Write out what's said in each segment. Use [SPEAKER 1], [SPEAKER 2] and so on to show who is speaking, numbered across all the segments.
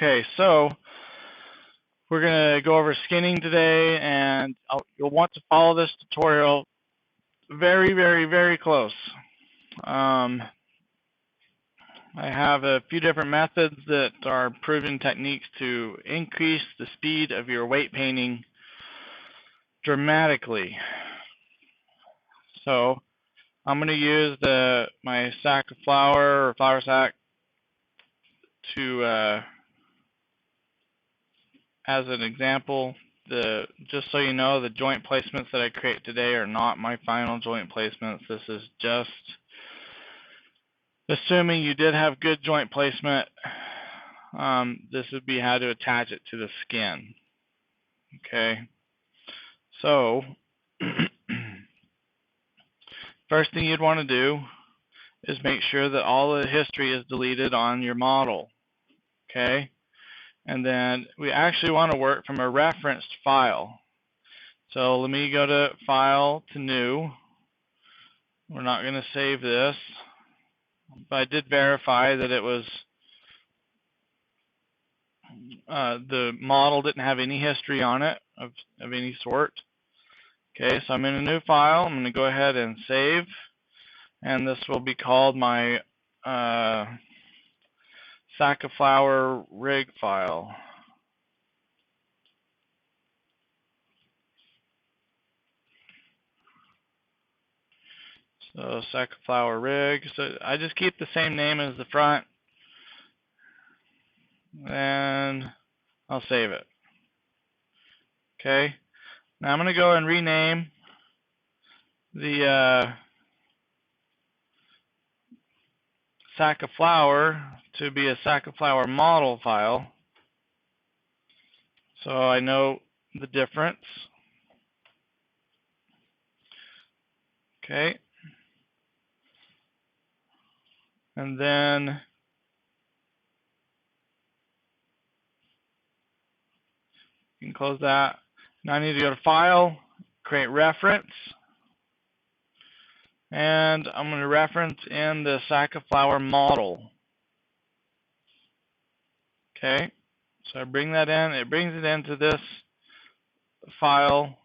[SPEAKER 1] Okay, so we're going to go over skinning today, and you'll want to follow this tutorial very, very, very close. I have a few different methods that are proven techniques to increase the speed of your weight painting dramatically. So I'm going to use my sack of flour or flour sack to as an example. Just so you know, the joint placements that I create today are not my final joint placements. This is just assuming you did have good joint placement. This would be how to attach it to the skin. Okay, so first thing you'd want to do is make sure that all the history is deleted on your model. Okay, and then we actually want to work from a referenced file. So let me go to File to New. We're not going to save this, but I did verify that it was the model didn't have any history on it of any sort. Okay, so I'm in a new file. I'm going to go ahead and save, and this will be called my sack of flour rig file. So sack of flour rig. So I just keep the same name as the front, and I'll save it. Okay. Now I'm going to go and rename the sack of flour to be a sack of flour model file, so I know the difference. Okay. And then you can close that. Now I need to go to File, create reference, and I'm going to reference in the sack of flour model. Okay, so I bring that in. It brings it into this file,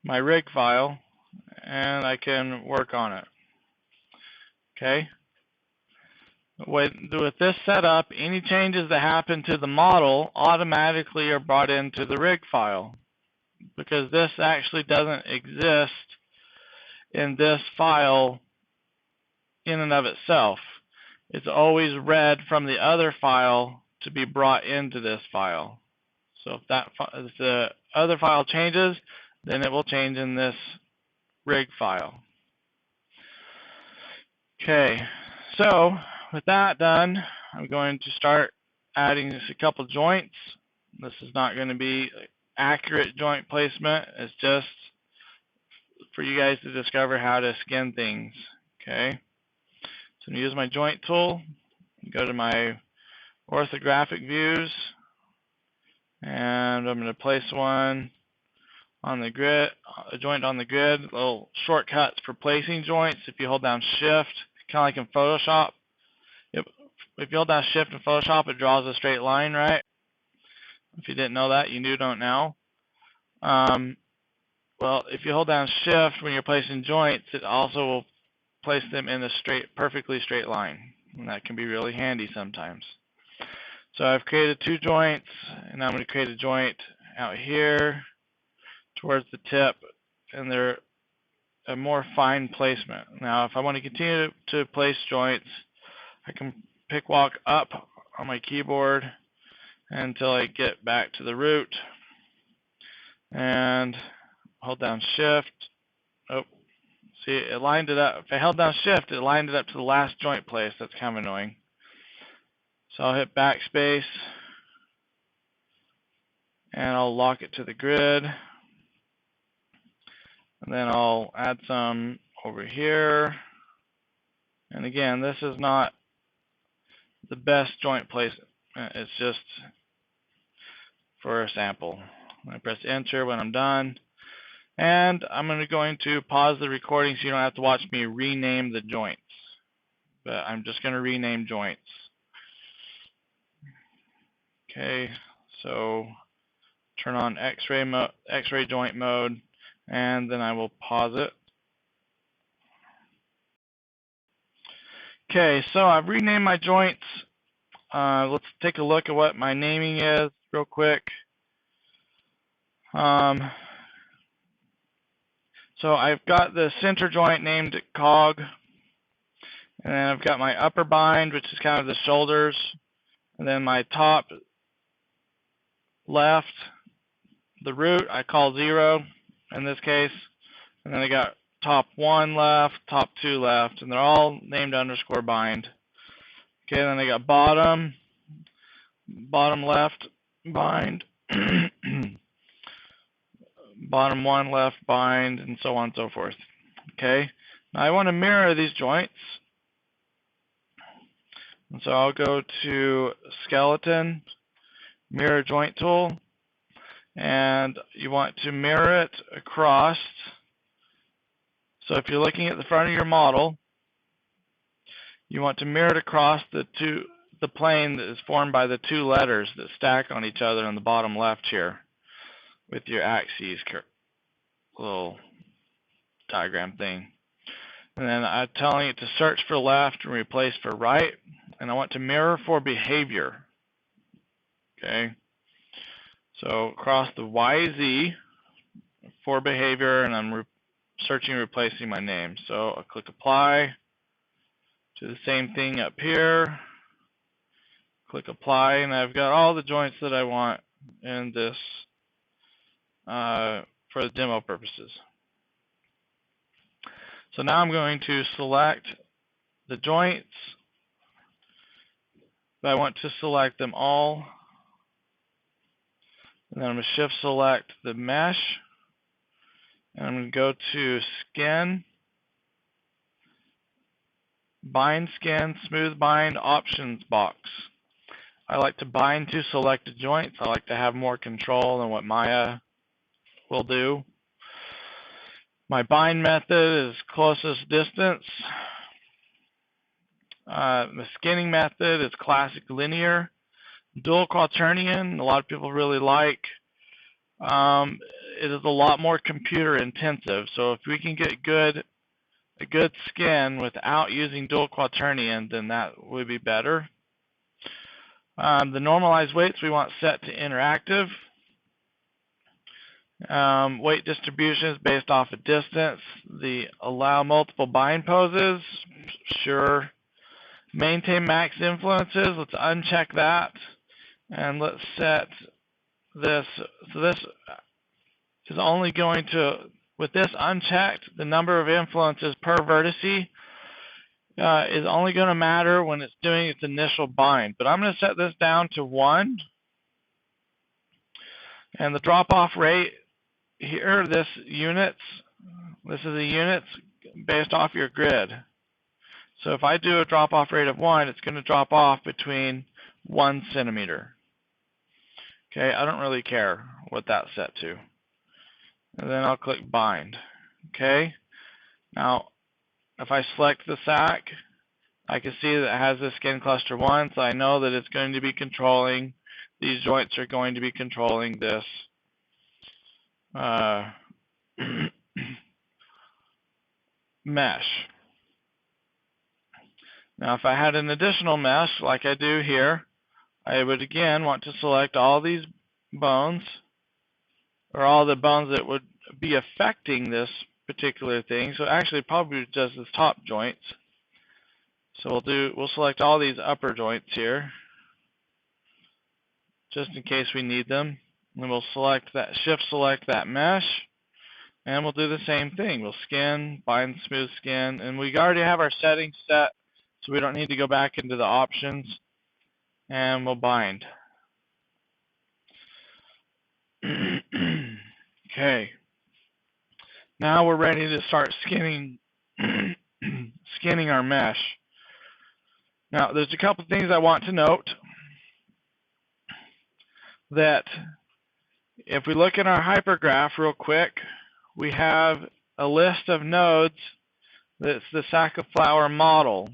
[SPEAKER 1] my rig file, and I can work on it. Okay. With this setup, any changes that happen to the model automatically are brought into the rig file, because this actually doesn't exist in this file in and of itself. It's always read from the other file to be brought into this file. So if the other file changes, then it will change in this rig file. Okay, so with that done, I'm going to start adding just a couple joints. This is not going to be accurate joint placement. It's just for you guys to discover how to skin things. Okay, so I'm going to use my joint tool, go to my orthographic views, and I'm going to place one on the grid, a joint on the grid. Little shortcuts for placing joints. If you hold down Shift, kind of like in Photoshop, if you hold down Shift in Photoshop, it draws a straight line, right? If you didn't know that, you don't now. Well, if you hold down Shift when you're placing joints, it also will place them in a perfectly straight line, and that can be really handy sometimes. So I've created two joints, and I'm going to create a joint out here towards the tip, and they're a more fine placement. Now, if I want to continue to place joints, I can walk up on my keyboard until I get back to the root, and hold down Shift. Oh, see, it lined it up. If I held down Shift, it lined it up to the last joint place. That's kind of annoying. So I'll hit Backspace, and I'll lock it to the grid. And then I'll add some over here. And again, this is not the best joint placement. It's just for a sample. I press Enter when I'm done. And I'm going to pause the recording so you don't have to watch me rename the joints. But I'm just going to rename joints. Okay, so turn on X-ray joint mode, and then I will pause it. Okay, so I've renamed my joints. Let's take a look at what my naming is real quick. So I've got the center joint named cog, and then I've got my upper bind, which is kind of the shoulders, and then my top left, the root, I call 0 in this case, and then I got top 1 left, top 2 left, and they're all named underscore bind. Okay, then I got bottom left bind, bottom 1 left bind, and so on and so forth. Okay, now I want to mirror these joints, and so I'll go to skeleton, mirror joint tool, and you want to mirror it across. So if you're looking at the front of your model, you want to mirror it across the plane that is formed by the 2 letters that stack on each other on the bottom left here with your axes little diagram thing. And then I'm telling it to search for left and replace for right, and I want to mirror for behavior. Okay, so across the YZ for behavior, and I'm searching and replacing my name. So I'll click apply. Do the same thing up here. Click apply, and I've got all the joints that I want in this for the demo purposes. So now I'm going to select the joints, but I want to select them all. And then I'm going to shift select the mesh, and I'm going to go to skin, bind skin, smooth bind options box. I like to bind to selected joints. I like to have more control than what Maya will do. My bind method is closest distance. The skinning method is classic linear. Dual quaternion, a lot of people really like. It is a lot more computer intensive. So if we can get a good skin without using dual quaternion, then that would be better. The normalized weights we want set to interactive. Weight distribution is based off of distance. The allow multiple bind poses, sure. Maintain max influences, let's uncheck that. And let's set this, so this is only going to, with this unchecked, the number of influences per vertice is only going to matter when it's doing its initial bind. But I'm going to set this down to 1. And the drop-off rate here, this is a units based off your grid. So if I do a drop-off rate of 1, it's going to drop off between 1 centimeter. Okay, I don't really care what that's set to. And then I'll click bind. Okay, now if I select the SAC, I can see that it has this skin cluster 1, so I know that it's going to be controlling, these joints are going to be controlling this mesh. Now if I had an additional mesh like I do here, I would again want to select all these bones, or all the bones that would be affecting this particular thing. So actually probably just the top joints. So we'll select all these upper joints here, just in case we need them. And we'll select that, shift select that mesh, and we'll do the same thing. We'll skin, bind smooth skin, and we already have our settings set, so we don't need to go back into the options, and we'll bind. Okay. Now we're ready to start skinning skinning our mesh. Now there's a couple things I want to note. That if we look at our hypergraph real quick, we have a list of nodes that's the sack of flour model.